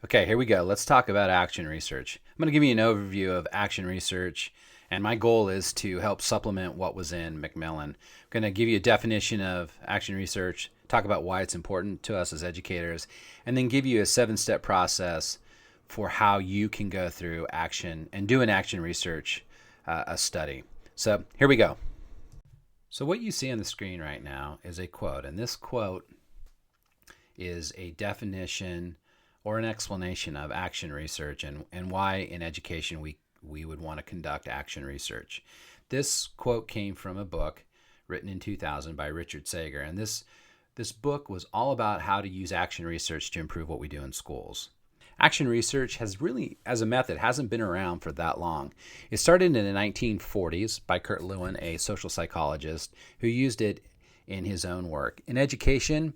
Okay, here we go. Let's talk about action research. I'm going to give you an overview of action research, and my goal is to help supplement what was in Macmillan. I'm going to give you a definition of action research, talk about why it's important to us as educators, and then give you a 7-step process for how you can go through action and do an action research a study. So here we go. So what you see on the screen right now is a quote, and this quote is a definition or an explanation of action research and why in education we would want to conduct action research. This quote came from a book written in 2000 by Richard Sager, and this book was all about how to use action research to improve what we do in schools. Action research has really, as a method, hasn't been around for that long. It started in the 1940s by Kurt Lewin, a social psychologist, who used it in his own work. In education,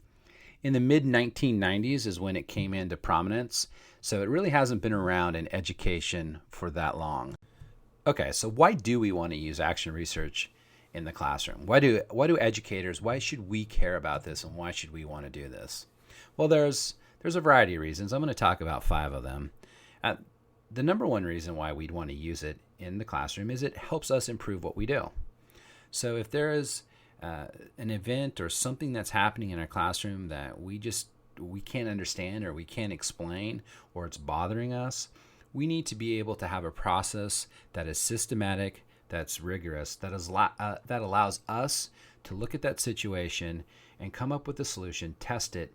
in the mid 1990s is when it came into prominence, so it really hasn't been around in education for that long. Okay, so why do we want to use action research in the classroom? Why should we care about this, and why should we want to do this? Well, there's a variety of reasons. I'm going to talk about 5 of them. The number one reason why we'd want to use it in the classroom is it helps us improve what we do. So if there is an event or something that's happening in our classroom that we can't understand or we can't explain, or it's bothering us, we need to be able to have a process that is systematic, that's rigorous, that allows us to look at that situation and come up with a solution, test it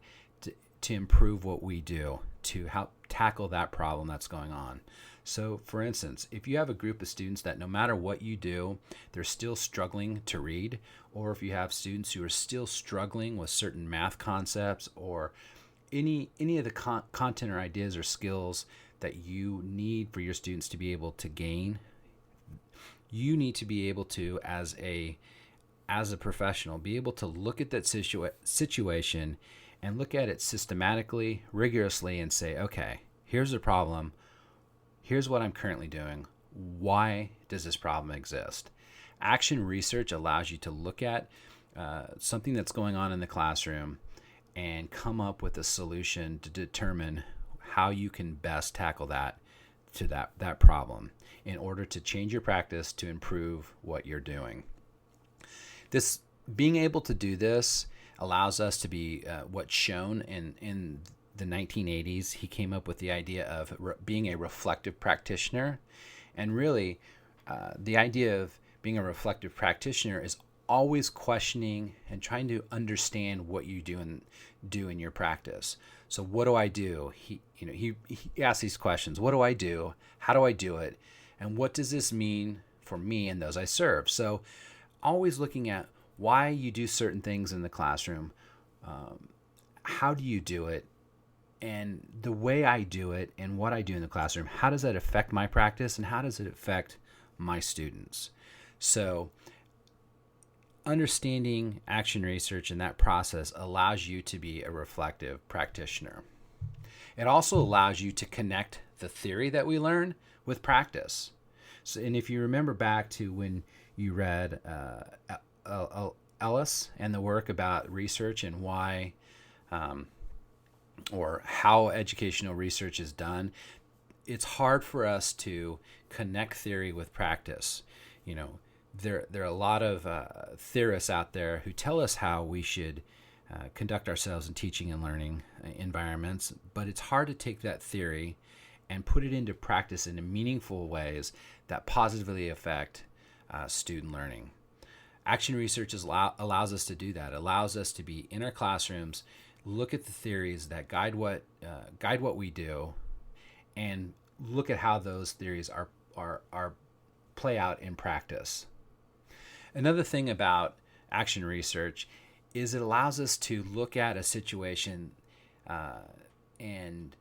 to improve what we do, to help tackle that problem that's going on. So, for instance, if you have a group of students that no matter what you do, they're still struggling to read, or if you have students who are still struggling with certain math concepts or any of the content or ideas or skills that you need for your students to be able to gain, you need to be able to, as a professional, be able to look at that situation and look at it systematically, rigorously, and say, okay, here's the problem. Here's what I'm currently doing. Why does this problem exist? Action research allows you to look at something that's going on in the classroom and come up with a solution to determine how you can best tackle that problem in order to change your practice to improve what you're doing. This being able to do this allows us to be what's shown in the 1980s. He came up with the idea of being a reflective practitioner. And really, the idea of being a reflective practitioner is always questioning and trying to understand what you do in your practice. So what do I do? He asks these questions. What do I do? How do I do it? And what does this mean for me and those I serve? So always looking at why you do certain things in the classroom, how do you do it, and the way I do it and what I do in the classroom, how does that affect my practice and how does it affect my students? So understanding action research and that process allows you to be a reflective practitioner. It also allows you to connect the theory that we learn with practice. So, and if you remember back to when you read Ellis and the work about research and why or how educational research is done, it's hard for us to connect theory with practice. There are a lot of theorists out there who tell us how we should conduct ourselves in teaching and learning environments, but it's hard to take that theory and put it into practice in meaningful ways that positively affect student learning. Action research allows us to do that. It allows us to be in our classrooms, look at the theories that guide what we do, and look at how those theories are play out in practice. Another thing about action research is it allows us to look at a situation and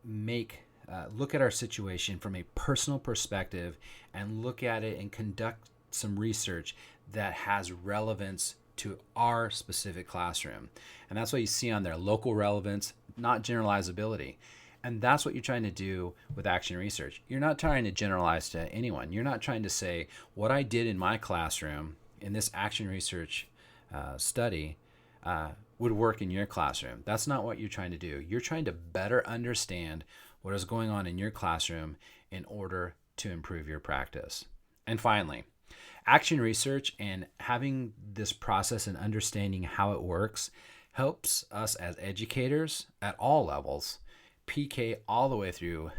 look at our situation from a personal perspective and look at it and conduct some research that has relevance to our specific classroom. And that's what you see on there, local relevance, not generalizability. And that's what you're trying to do with action research. You're not trying to generalize to anyone. You're not trying to say, what I did in my classroom in this action research study would work in your classroom. That's not what you're trying to do. You're trying to better understand what is going on in your classroom in order to improve your practice. And finally, action research and having this process and understanding how it works helps us as educators at all levels, PK all the way through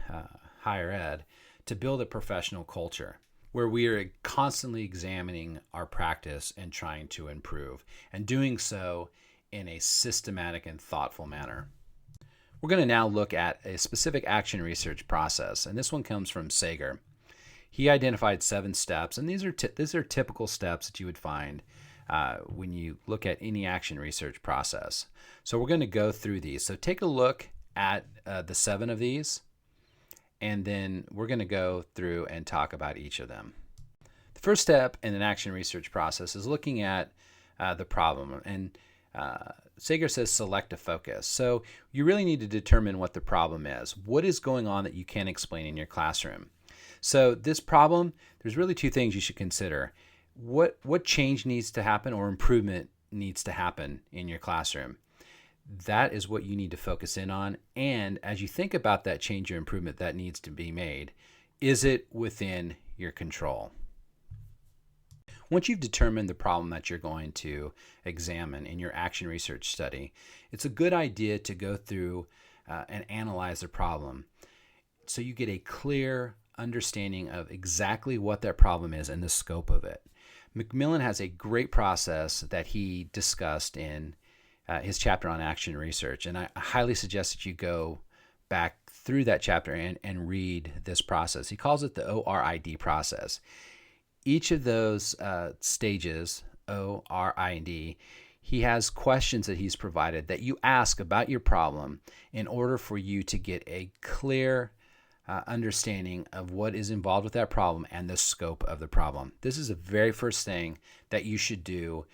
higher ed, to build a professional culture where we are constantly examining our practice and trying to improve, and doing so in a systematic and thoughtful manner. We're going to now look at a specific action research process, and this one comes from Sager. He identified 7 steps, and these are typical steps that you would find when you look at any action research process. So we're going to go through these. So take a look at the 7 of these, and then we're going to go through and talk about each of them. The first step in an action research process is looking at the problem, and Sager says select a focus. So you really need to determine what the problem is. What is going on that you can't explain in your classroom? So this problem, there's really 2 things you should consider. What change needs to happen or improvement needs to happen in your classroom? That is what you need to focus in on. And as you think about that change or improvement that needs to be made, is it within your control? Once you've determined the problem that you're going to examine in your action research study, it's a good idea to go through and analyze the problem so you get a clear understanding of exactly what that problem is and the scope of it. Macmillan has a great process that he discussed in his chapter on action research, and I highly suggest that you go back through that chapter and read this process. He calls it the ORID process. Each of those stages, O, R, I, and D, he has questions that he's provided that you ask about your problem in order for you to get a clear understanding of what is involved with that problem and the scope of the problem. This is the very first thing that you should do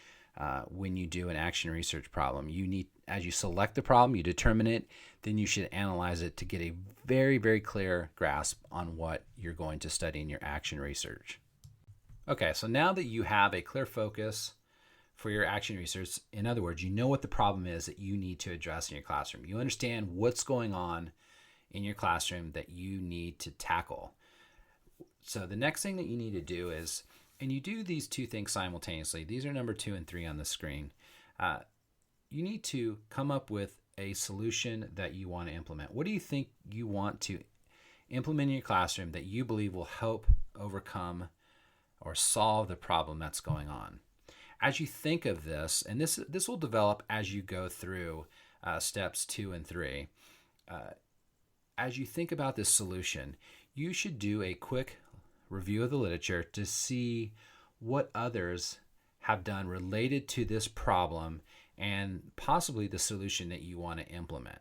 when you do an action research problem. You need, as you select the problem, you determine it, then you should analyze it to get a very, very clear grasp on what you're going to study in your action research. Okay, so now that you have a clear focus for your action research, in other words, you know what the problem is that you need to address in your classroom. You understand what's going on in your classroom that you need to tackle. So the next thing that you need to do is, and you do these 2 things simultaneously. These are number 2 and 3 on the screen. You need to come up with a solution that you want to implement. What do you think you want to implement in your classroom that you believe will help overcome or solve the problem that's going on? As you think of this, and this will develop as you go through steps 2 and 3, as you think about this solution, you should do a quick review of the literature to see what others have done related to this problem and possibly the solution that you want to implement.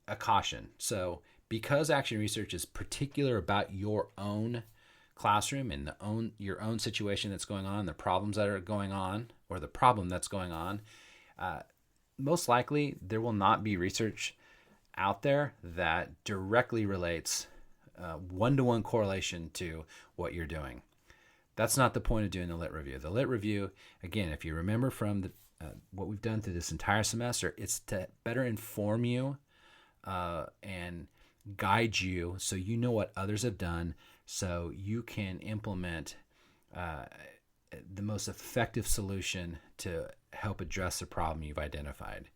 A caution. So because action research is particular about your own classroom and your own situation that's going on, the problems that are going on, or the problem that's going on, most likely there will not be research out there that directly relates one-to-one correlation to what you're doing. That's not the point of doing the lit review. The lit review, again, if you remember from what we've done through this entire semester, it's to better inform you and guide you so you know what others have done, so you can implement the most effective solution to help address the problem you've identified.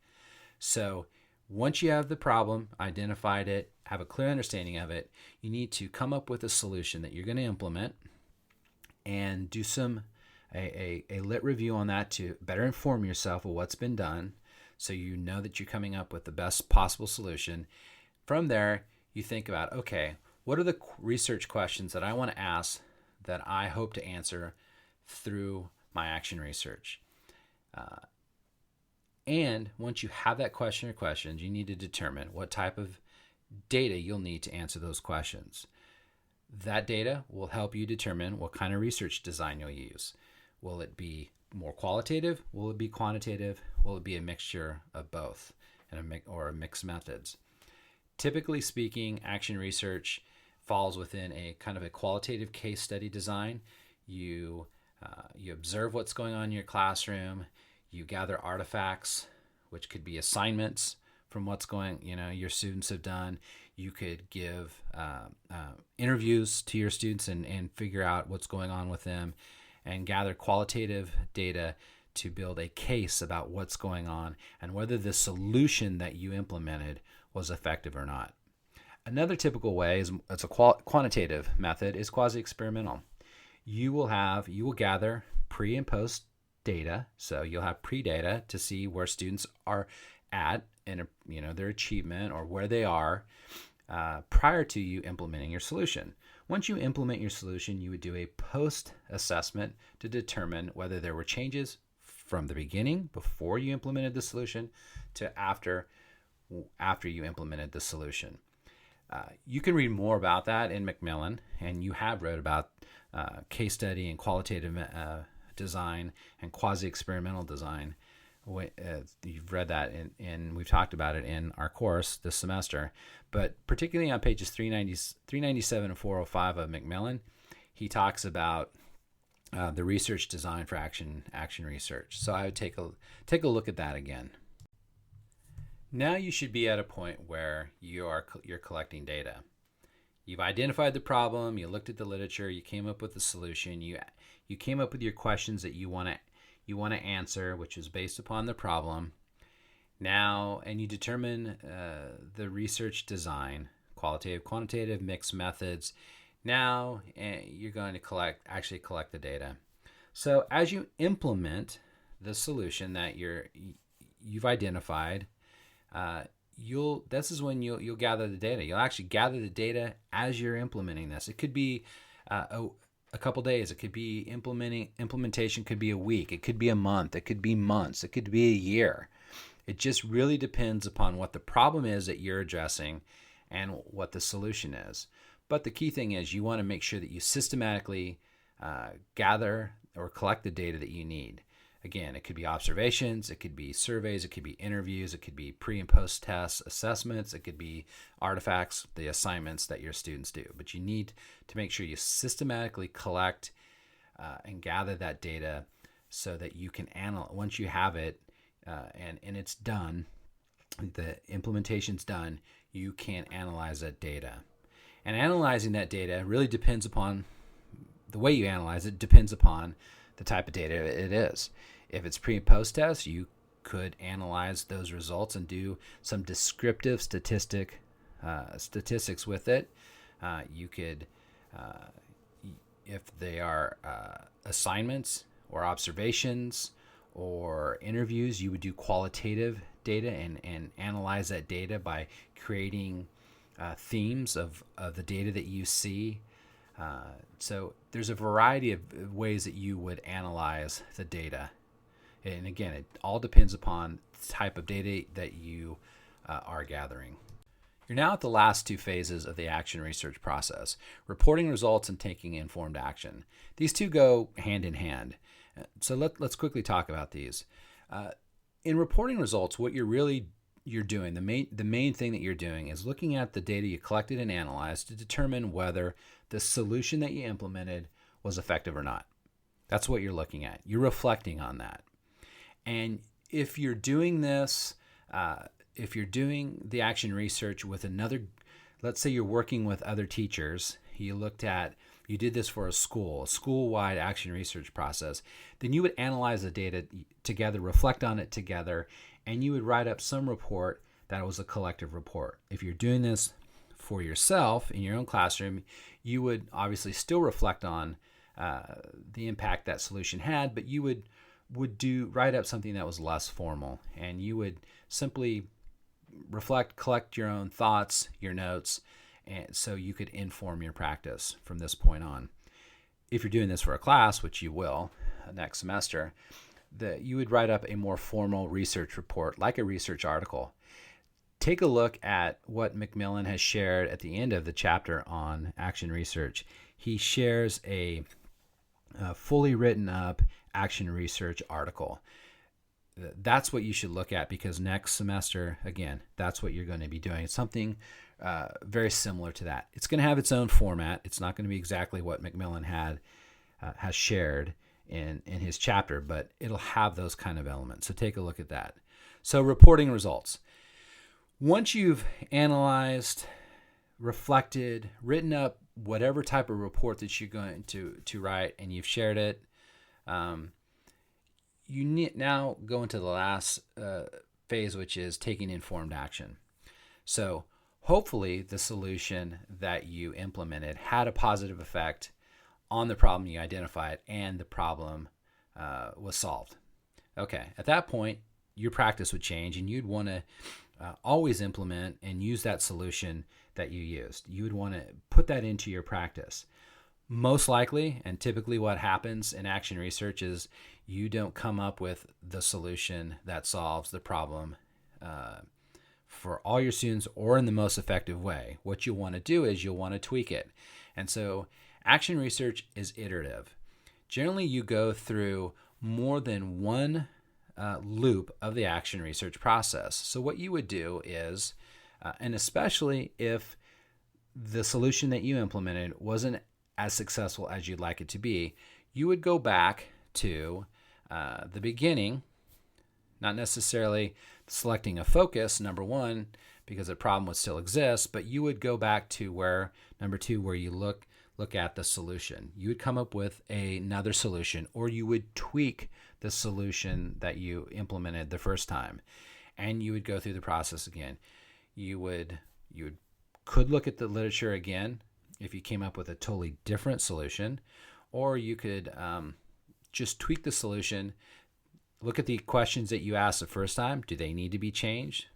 So once you have the problem, identified it, have a clear understanding of it, you need to come up with a solution that you're going to implement and do a lit review on that to better inform yourself of what's been done so you know that you're coming up with the best possible solution. From there, you think about, okay, what are the research questions that I want to ask that I hope to answer through my action research? And once you have that question or questions, you need to determine what type of data you'll need to answer those questions. That data will help you determine what kind of research design you'll use. Will it be more qualitative? Will it be quantitative? Will it be a mixture of both or mixed methods? Typically speaking, action research falls within a kind of a qualitative case study design. You observe what's going on in your classroom. You gather artifacts which could be assignments from what's going, your students have done. You could give interviews to your students and figure out what's going on with them and gather qualitative data to build a case about what's going on and whether the solution that you implemented was effective or not. Another typical way it's a quantitative method is quasi-experimental. You will gather pre and post data. So you'll have pre-data to see where students are at in their achievement or where they are prior to you implementing your solution. Once you implement your solution, you would do a post-assessment to determine whether there were changes from the beginning, before you implemented the solution, to after you implemented the solution. You can read more about that in Macmillan, and you have read about case study and qualitative design and quasi-experimental design. You've read that, and we've talked about it in our course this semester. But particularly on pages 397 and 405 of Macmillan, he talks about the research design for action research. So I would take a look at that again. Now you should be at a point where you're collecting data. You've identified the problem, you looked at the literature, you came up with the solution, you came up with your questions that you want to answer, which is based upon the problem. Now, and you determine the research design, qualitative, quantitative, mixed methods. Now you're going to collect the data. So as you implement the solution that you've identified, this is when you'll gather the data. You'll actually gather the data as you're implementing this. It could be a couple days. It could be implementation could be a week. It could be a month. It could be months. It could be a year. It just really depends upon what the problem is that you're addressing and what the solution is. But the key thing is you want to make sure that you systematically gather or collect the data that you need. Again, it could be observations, it could be surveys, it could be interviews, it could be pre and post test assessments, it could be artifacts, the assignments that your students do. But you need to make sure you systematically collect and gather that data so that you can analyze. Once you have it and it's done, the implementation's done, you can analyze that data. And analyzing that data really depends upon the way you analyze it, depends upon the type of data it is. If it's pre and post test, you could analyze those results and do some descriptive statistics with it. You could, if they are assignments or observations or interviews, you would do qualitative data and analyze that data by creating themes of the data that you see. So there's a variety of ways that you would analyze the data. And again, it all depends upon the type of data that you are gathering. You're now at the last two phases of the action research process, reporting results and taking informed action. These two go hand in hand. So let's quickly talk about these. In reporting results, what you're doing, the main thing that you're doing is looking at the data you collected and analyzed to determine whether the solution that you implemented was effective or not. That's what you're looking at. You're reflecting on that. And if you're doing this, if you're doing the action research with another, let's say you're working with other teachers, you did this for a school-wide action research process, then you would analyze the data together, reflect on it together, and you would write up some report that was a collective report. If you're doing this for yourself in your own classroom, you would obviously still reflect on the impact that solution had, but you would write up something that was less formal, and you would simply reflect, collect your own thoughts, your notes, and so you could inform your practice from this point on. If you're doing this for a class, which you will next semester, you would write up a more formal research report, like a research article. Take a look at what Macmillan has shared at the end of the chapter on action research. He shares a fully written up action research article. That's what you should look at, because next semester, again, that's what you're going to be doing. It's something very similar to that. It's going to have its own format. It's not going to be exactly what Macmillan has shared in his chapter, but it'll have those kind of elements. So take a look at that. So reporting results. Once you've analyzed, reflected, written up whatever type of report that you're going to write, and you've shared it, you need now go into the last phase, which is taking informed action. So hopefully the solution that you implemented had a positive effect on the problem you identified, and the problem was solved. Okay, at that point, your practice would change, and you'd want to always implement and use that solution that you used. You would want to put that into your practice. Most likely, and typically what happens in action research is you don't come up with the solution that solves the problem for all your students or in the most effective way. What you want to do is you'll want to tweak it. And so action research is iterative. Generally, you go through more than one loop of the action research process. So what you would do is, and especially if the solution that you implemented wasn't as successful as you'd like it to be, you would go back to the beginning, not necessarily selecting a focus, number one, because the problem would still exist, but you would go back to where, number two, where you look at the solution. You would come up with another solution, or you would tweak the solution that you implemented the first time, and you would go through the process again. You could look at the literature again if you came up with a totally different solution, or you could just tweak the solution, look at the questions that you asked the first time. Do they need to be changed?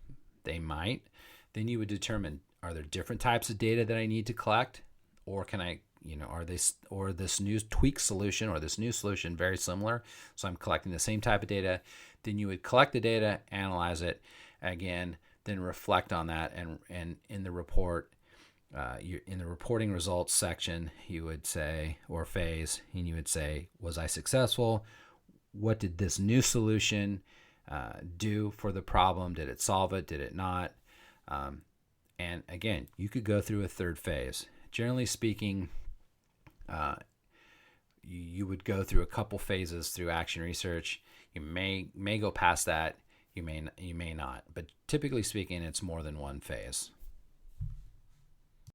They might. Then you would determine, are there different types of data that I need to collect, or can I, or this new tweak solution or this new solution very similar, so I'm collecting the same type of data. Then you would collect the data, analyze it again, then reflect on that, and in the report, in the reporting results section, you would say, or phase, and you would say, was I successful? What did this new solution do for the problem? Did it solve it? Did it not? And again, you could go through a third phase. Generally speaking, you would go through a couple phases through action research. You may go past that. You may not. But typically speaking, it's more than one phase.